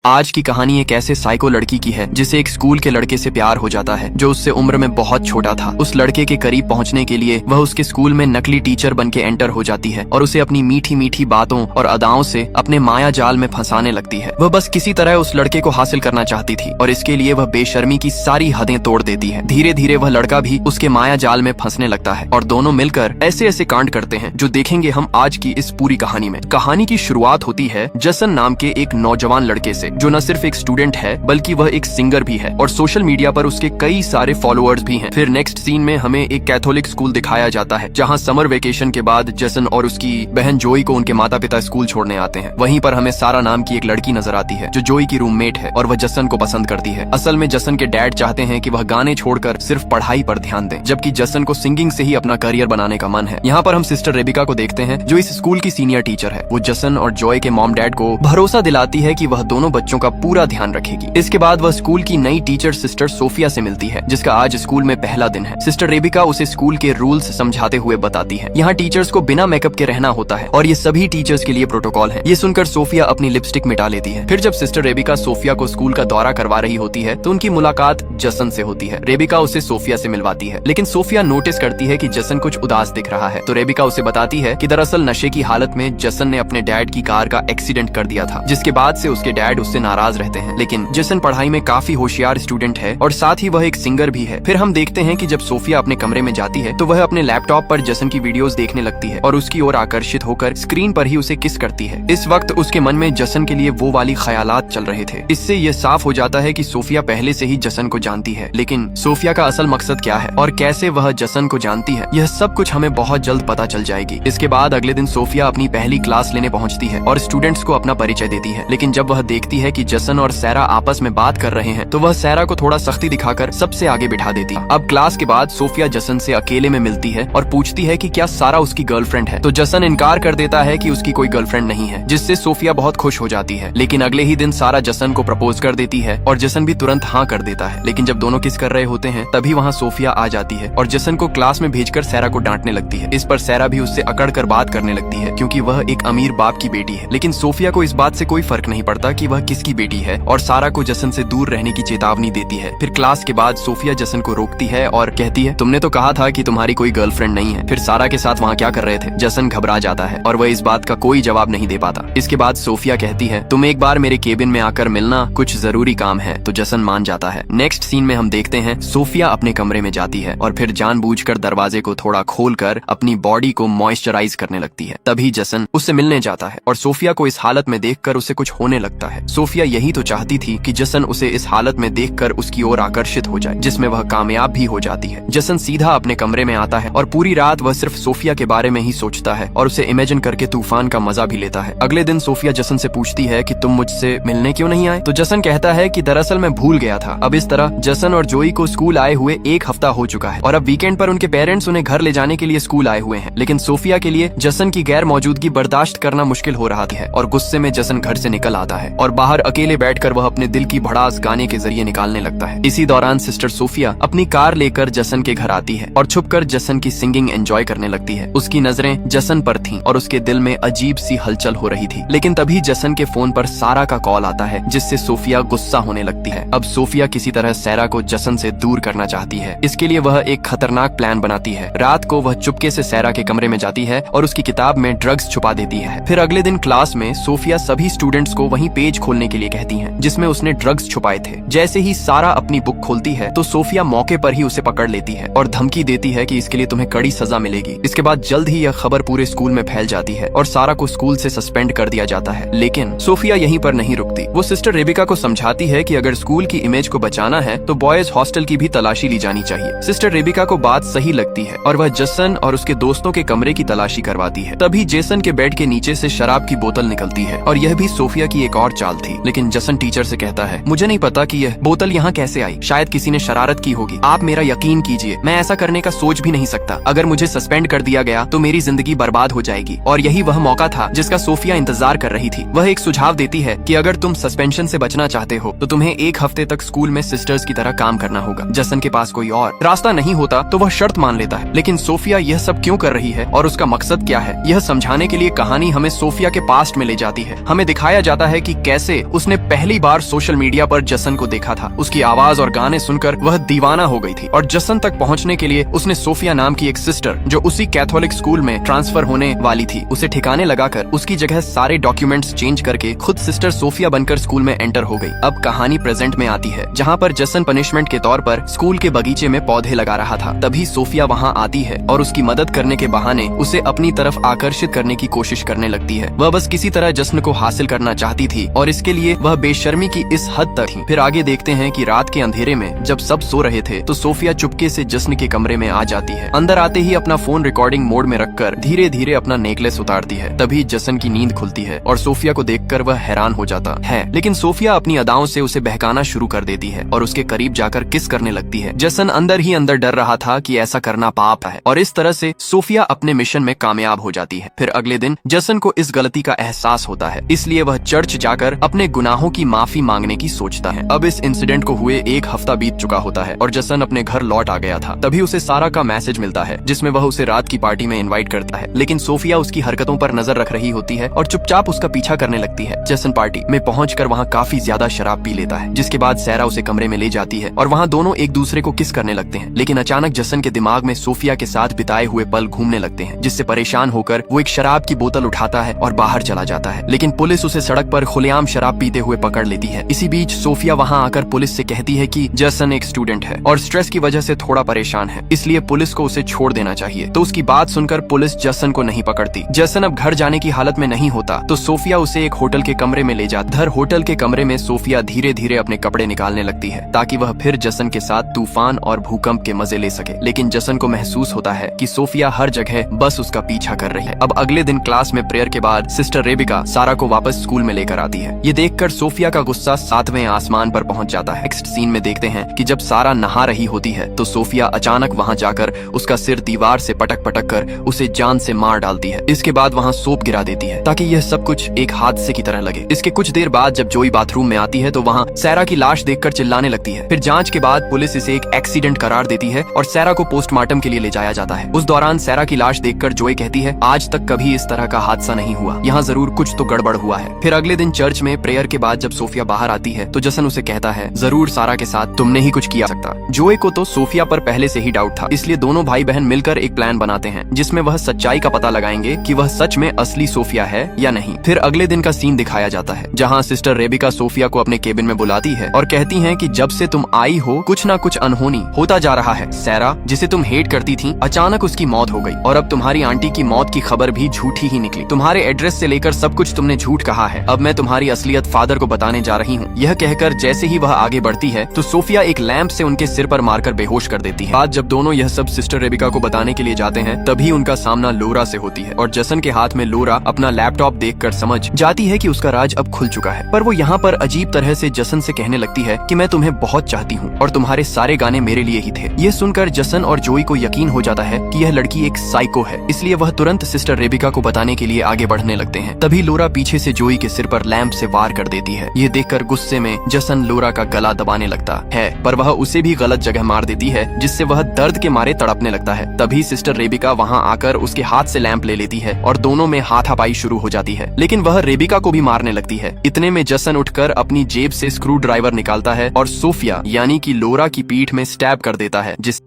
आज की कहानी एक ऐसे साइको लड़की की है जिसे एक स्कूल के लड़के से प्यार हो जाता है जो उससे उम्र में बहुत छोटा था। उस लड़के के करीब पहुंचने के लिए वह उसके स्कूल में नकली टीचर बन के एंटर हो जाती है और उसे अपनी मीठी मीठी बातों और अदाओं से अपने माया जाल में फंसाने लगती है। वह बस किसी तरह उस लड़के को हासिल करना चाहती थी और इसके लिए वह बेशर्मी की सारी हदें तोड़ देती है। धीरे धीरे वह लड़का भी उसके माया जाल में फंसने लगता है और दोनों मिलकर ऐसे ऐसे कांड करते हैं जो देखेंगे हम आज की इस पूरी कहानी में। कहानी की शुरुआत होती है जसन नाम के एक नौजवान लड़के से जो न सिर्फ एक स्टूडेंट है बल्कि वह एक सिंगर भी है और सोशल मीडिया पर उसके कई सारे फॉलोअर्स भी हैं। फिर नेक्स्ट सीन में हमें एक कैथोलिक स्कूल दिखाया जाता है जहां समर वेकेशन के बाद जसन और उसकी बहन जोई को उनके माता पिता स्कूल छोड़ने आते हैं। वहीं पर हमें सारा नाम की एक लड़की नजर आती है जो जोई की रूममेट है और वह जसन को पसंद करती है। असल में जसन के डैड चाहते हैं कि वह गाने छोड़कर सिर्फ पढ़ाई पर ध्यान दें, जबकि जसन को सिंगिंग से ही अपना करियर बनाने का मन है। यहाँ पर हम सिस्टर रेबिका को देखते हैं जो इस स्कूल की सीनियर टीचर है। वो जसन और जॉय के मॉम डैड को भरोसा दिलाती है कि वह दोनों बच्चों का पूरा ध्यान रखेगी। इसके बाद वह स्कूल की नई टीचर सिस्टर सोफिया से मिलती है जिसका आज स्कूल में पहला दिन है। सिस्टर रेबिका उसे स्कूल के रूल्स समझाते हुए बताती है। यहाँ टीचर्स को बिना मेकअप के रहना होता है और ये सभी टीचर्स के लिए प्रोटोकॉल है। ये सुनकर सोफिया अपनी लिपस्टिक मिटा लेती है। फिर जब सिस्टर रेबिका सोफिया को स्कूल का दौरा करवा रही होती है तो उनकी मुलाकात जसन से होती है। रेबिका उसे सोफिया से मिलवाती है लेकिन सोफिया नोटिस करती है कि जसन कुछ उदास दिख रहा है तो रेबिका उसे बताती है कि दरअसल नशे की हालत में जसन ने अपने डैड की कार का एक्सीडेंट कर दिया था, जिसके बाद से उसके डैड उससे नाराज रहते हैं। लेकिन जसन पढ़ाई में काफी होशियार स्टूडेंट है और साथ ही वह एक सिंगर भी है। फिर हम देखते हैं कि जब सोफिया अपने कमरे में जाती है तो वह अपने लैपटॉप पर जसन की वीडियोस देखने लगती है और उसकी ओर आकर्षित होकर स्क्रीन पर ही उसे किस करती है। इस वक्त उसके मन में जसन के लिए वो वाली ख्यालात चल रहे थे। इससे यह साफ हो जाता है कि सोफिया पहले से ही जसन को जानती है। लेकिन सोफिया का असल मकसद क्या है और कैसे वह जसन को जानती है, यह सब कुछ हमें बहुत जल्द पता चल जाएगी। इसके बाद अगले दिन सोफिया अपनी पहली क्लास लेने पहुंचती है और स्टूडेंट्स को अपना परिचय देती है। लेकिन जब वह देखती है कि जसन और सैरा आपस में बात कर रहे हैं तो वह सैरा को थोड़ा सख्ती दिखाकर सबसे आगे बिठा देती है। अब क्लास के बाद सोफिया जसन से अकेले में मिलती है और पूछती है कि क्या सारा उसकी गर्लफ्रेंड है, तो जसन इनकार कर देता है कि उसकी कोई गर्लफ्रेंड नहीं है, जिससे सोफिया बहुत खुश हो जाती है। लेकिन अगले ही दिन सारा जसन को प्रपोज कर देती है और जसन भी तुरंत हाँ कर देता है। लेकिन जब दोनों किस कर रहे होते हैं तभी वहाँ सोफिया आ जाती है और जसन को क्लास में भेजकर सैरा को डांटने लगती है। इस पर सैरा भी उससे अकड़ कर बात करने लगती है क्योंकि वह एक अमीर बाप की बेटी है। लेकिन सोफिया को इस बात से कोई फर्क नहीं पड़ता कि वह किसकी बेटी है और सारा को जसन से दूर रहने की चेतावनी देती है। फिर क्लास के बाद सोफिया जसन को रोकती है और कहती है, तुमने तो कहा था कि तुम्हारी कोई गर्लफ्रेंड नहीं है, फिर सारा के साथ वहाँ क्या कर रहे थे। जसन घबरा जाता है और वह इस बात का कोई जवाब नहीं दे पाता। इसके बाद सोफिया कहती है, तुम एक बार मेरे केबिन में आकर मिलना, कुछ जरूरी काम है, तो जसन मान जाता है। नेक्स्ट सीन में हम देखते हैं सोफिया अपने कमरे में जाती है और फिर जानबूझकर दरवाजे को थोड़ा खोलकर अपनी बॉडी को मॉइस्चराइज करने लगती है। तभी जसन उससे मिलने जाता है और सोफिया को इस हालत में देखकर उसे कुछ होने लगता है। सोफिया यही तो चाहती थी कि जसन उसे इस हालत में देखकर उसकी ओर आकर्षित हो जाए, जिसमें वह कामयाब भी हो जाती है। जसन सीधा अपने कमरे में आता है और पूरी रात वह सिर्फ सोफिया के बारे में ही सोचता है और उसे इमेजिन करके तूफान का मजा भी लेता है। अगले दिन सोफिया जसन से पूछती है कि तुम मुझसे मिलने क्यों नहीं आए, तो जसन कहता है कि दरअसल मैं भूल गया था। अब इस तरह जसन और जोई को स्कूल आए हुए एक हफ्ता हो चुका है और अब वीकेंड पर उनके पेरेंट्स उन्हें घर ले जाने के लिए स्कूल आए हुए हैं। लेकिन सोफिया के लिए जसन की गैर मौजूदगी बर्दाश्त करना मुश्किल हो रहा है और गुस्से में जसन घर से निकल आता है और बाहर अकेले बैठकर वह अपने दिल की भड़ास गाने के जरिए निकालने लगता है। इसी दौरान सिस्टर सोफिया अपनी कार लेकर जसन के घर आती है और छुपकर जसन की सिंगिंग एंजॉय करने लगती है। उसकी नजरें जसन पर थीं और उसके दिल में अजीब सी हलचल हो रही थी। लेकिन तभी जसन के फोन पर सारा का कॉल आता है जिससे सोफिया गुस्सा होने लगती है। अब सोफिया किसी तरह सैरा को जसन से दूर करना चाहती है। इसके लिए वह एक खतरनाक प्लान बनाती है। रात को वह चुपके से सैरा के कमरे में जाती है और उसकी किताब में ड्रग्स छुपा देती है। फिर अगले दिन क्लास में सोफिया सभी स्टूडेंट्स को वही पेज खोलने के लिए कहती है जिसमें उसने ड्रग्स छुपाए थे। जैसे ही सारा अपनी बुक खोलती है तो सोफिया मौके पर ही उसे पकड़ लेती है और धमकी देती है कि इसके लिए तुम्हें कड़ी सजा मिलेगी। इसके बाद जल्द ही यह खबर पूरे स्कूल में फैल जाती है और सारा को स्कूल से सस्पेंड कर दिया जाता है। लेकिन सोफिया यहीं पर नहीं रुकती। वो सिस्टर रेबिका को समझाती है कि अगर स्कूल की इमेज को बचाना है तो बॉयज हॉस्टल की भी तलाशी ली जानी चाहिए। सिस्टर रेबिका को बात सही लगती है और वह जसन और उसके दोस्तों के कमरे की तलाशी करवाती है। तभी जेसन के बेड के नीचे से शराब की बोतल निकलती है और यह भी सोफिया की एक और चाल थी। लेकिन जसन टीचर से कहता है, मुझे नहीं पता कि यह बोतल यहाँ कैसे आई, शायद किसी ने शरारत की होगी। आप मेरा यकीन कीजिए, मैं ऐसा करने का सोच भी नहीं सकता। अगर मुझे सस्पेंड कर दिया गया तो मेरी जिंदगी बर्बाद हो जाएगी। और यही वह मौका था जिसका सोफिया इंतजार कर रही थी। वह एक सुझाव देती है कि अगर तुम सस्पेंशन से बचना चाहते हो तो तुम्हें एक हफ्ते तक स्कूल में सिस्टर्स की तरह काम करना होगा। जसन के पास कोई और रास्ता नहीं होता तो वह शर्त मान लेता है। लेकिन सोफिया यह सब क्यों कर रही है और उसका मकसद क्या है, यह समझाने के लिए कहानी हमें सोफिया के पास्ट में ले जाती है। हमें दिखाया जाता है कि कैसे से उसने पहली बार सोशल मीडिया पर जसन को देखा था। उसकी आवाज और गाने सुनकर वह दीवाना हो गई थी और जसन तक पहुंचने के लिए उसने सोफिया नाम की एक सिस्टर जो उसी कैथोलिक स्कूल में ट्रांसफर होने वाली थी उसे ठिकाने लगाकर उसकी जगह सारे डॉक्यूमेंट्स चेंज करके खुद सिस्टर सोफिया बनकर स्कूल में एंटर हो गई। अब कहानी प्रेजेंट में आती है जहाँ पर जसन पनिशमेंट के तौर पर स्कूल के बगीचे में पौधे लगा रहा था। तभी सोफिया वहाँ आती है और उसकी मदद करने के बहाने उसे अपनी तरफ आकर्षित करने की कोशिश करने लगती है। वह बस किसी तरह जसन को हासिल करना चाहती थी और इसके लिए वह बेशर्मी की इस हद तक थी। फिर आगे देखते हैं कि रात के अंधेरे में जब सब सो रहे थे तो सोफिया चुपके से जसन के कमरे में आ जाती है। अंदर आते ही अपना फोन रिकॉर्डिंग मोड में रखकर धीरे धीरे अपना नेकलेस उतारती है। तभी जसन की नींद खुलती है और सोफिया को देखकर वह हैरान हो जाता है, लेकिन सोफिया अपनी अदाओं से उसे बहकाना शुरू कर देती है और उसके करीब जाकर किस करने लगती है। जसन अंदर ही अंदर डर रहा था कि ऐसा करना पाप है और इस तरह से सोफिया अपने मिशन में कामयाब हो जाती है। फिर अगले दिन जसन को इस गलती का एहसास होता है, इसलिए वह चर्च जाकर अपने गुनाहों की माफी मांगने की सोचता है। अब इस इंसिडेंट को हुए एक हफ्ता बीत चुका होता है और जसन अपने घर लौट आ गया था। तभी उसे सारा का मैसेज मिलता है जिसमें वह उसे रात की पार्टी में इनवाइट करता है, लेकिन सोफिया उसकी हरकतों पर नजर रख रही होती है और चुपचाप उसका पीछा करने लगती है। जसन पार्टी में पहुंचकर वहां काफी ज्यादा शराब पी लेता है, जिसके बाद सैरा उसे कमरे में ले जाती है और वहां दोनों एक दूसरे को किस करने लगते हैं। लेकिन अचानक जसन के दिमाग में सोफिया के साथ बिताए हुए पल घूमने लगते हैं, जिससे परेशान होकर वो एक शराब की बोतल उठाता है और बाहर चला जाता है। लेकिन पुलिस उसे सड़क पर खुलेआम शराब पीते हुए पकड़ लेती है। इसी बीच सोफिया वहां आकर पुलिस से कहती है कि जसन एक स्टूडेंट है और स्ट्रेस की वजह से थोड़ा परेशान है, इसलिए पुलिस को उसे छोड़ देना चाहिए। तो उसकी बात सुनकर पुलिस जसन को नहीं पकड़ती। जसन अब घर जाने की हालत में नहीं होता तो सोफिया उसे एक होटल के कमरे में ले जाती है। होटल के कमरे में सोफिया धीरे धीरे अपने कपड़े निकालने लगती है ताकि वह फिर जसन के साथ तूफान और भूकंप के मजे ले सके। लेकिन जसन को महसूस होता है कि सोफिया हर जगह बस उसका पीछा कर रही है। अब अगले दिन क्लास में प्रेयर के बाद सिस्टर रेबिका सारा को वापस स्कूल में लेकर आती है। ये देखकर सोफिया का गुस्सा 7वें आसमान पर पहुंच जाता है। नेक्स्ट सीन में देखते हैं कि जब सारा नहा रही होती है तो सोफिया अचानक वहां जाकर उसका सिर दीवार से पटक पटक कर उसे जान से मार डालती है। इसके बाद वहां सोप गिरा देती है ताकि यह सब कुछ एक हादसे की तरह लगे। इसके कुछ देर बाद जब जोई बाथरूम में आती है तो वहां सैरा की लाश देखकर चिल्लाने लगती है। फिर जांच के बाद पुलिस इसे एक एक्सीडेंट करार देती है और सैरा को पोस्टमार्टम के लिए ले जाया जाता है। उस दौरान सैरा की लाश देखकर जोई कहती है, आज तक कभी इस तरह का हादसा नहीं हुआ, यहाँ जरूर कुछ तो गड़बड़ हुआ है। फिर अगले दिन चर्च में प्रेयर के बाद जब सोफिया बाहर आती है तो जसन उसे कहता है, जरूर सारा के साथ तुमने ही कुछ किया सकता। जोई को तो सोफिया पर पहले से ही डाउट था, इसलिए दोनों भाई बहन मिलकर एक प्लान बनाते हैं जिसमें वह सच्चाई का पता लगाएंगे कि वह सच में असली सोफिया है या नहीं। फिर अगले दिन का सीन दिखाया जाता है जहाँ सिस्टर रेबिका सोफिया को अपने केबिन में बुलाती है और कहती है कि जब से तुम आई हो कुछ न कुछ अनहोनी होता जा रहा है। सैरा जिसे तुम हेट करती थी अचानक उसकी मौत हो गई और अब तुम्हारी आंटी की मौत की खबर भी झूठी ही निकली। तुम्हारे एड्रेस से लेकर सब कुछ तुमने झूठ कहा है। अब मैं तुम्हारी असलियत फादर को बताने जा रही हूँ। यह कहकर जैसे ही वह आगे बढ़ती है तो सोफिया एक लैंप से उनके सिर पर मारकर बेहोश कर देती है। बाद जब दोनों यह सब सिस्टर रेबिका को बताने के लिए जाते हैं तभी उनका सामना लोरा से होती है और जसन के हाथ में लोरा अपना लैपटॉप देखकर समझ जाती है कि उसका राज अब खुल चुका है। पर वो यहाँ पर अजीब तरह से जसन से कहने लगती है कि मैं तुम्हें बहुत चाहती हूँ और तुम्हारे सारे गाने मेरे लिए ही थे। ये सुनकर जसन और जोई को यकीन हो जाता है कि यह लड़की एक साइको है, इसलिए वह तुरंत सिस्टर रेबिका को बताने के लिए आगे बढ़ने लगते हैं। तभी लोरा पीछे से जोई के सिर पर लैंप से वार कर देती है। ये देखकर गुस्से में जसन लोरा का गला दबाने लगता है पर वह उसे भी गलत जगह मार देती है जिससे वह दर्द के मारे तड़पने लगता है। तभी सिस्टर रेबिका वहाँ आकर उसके हाथ से लैंप ले लेती है और दोनों में हाथापाई शुरू हो जाती है, लेकिन वह रेबिका को भी मारने लगती है। इतने में जसन उठकर अपनी जेब से स्क्रू ड्राइवर निकालता है और सोफिया यानी कि लोरा की पीठ में स्टैब कर देता है जिस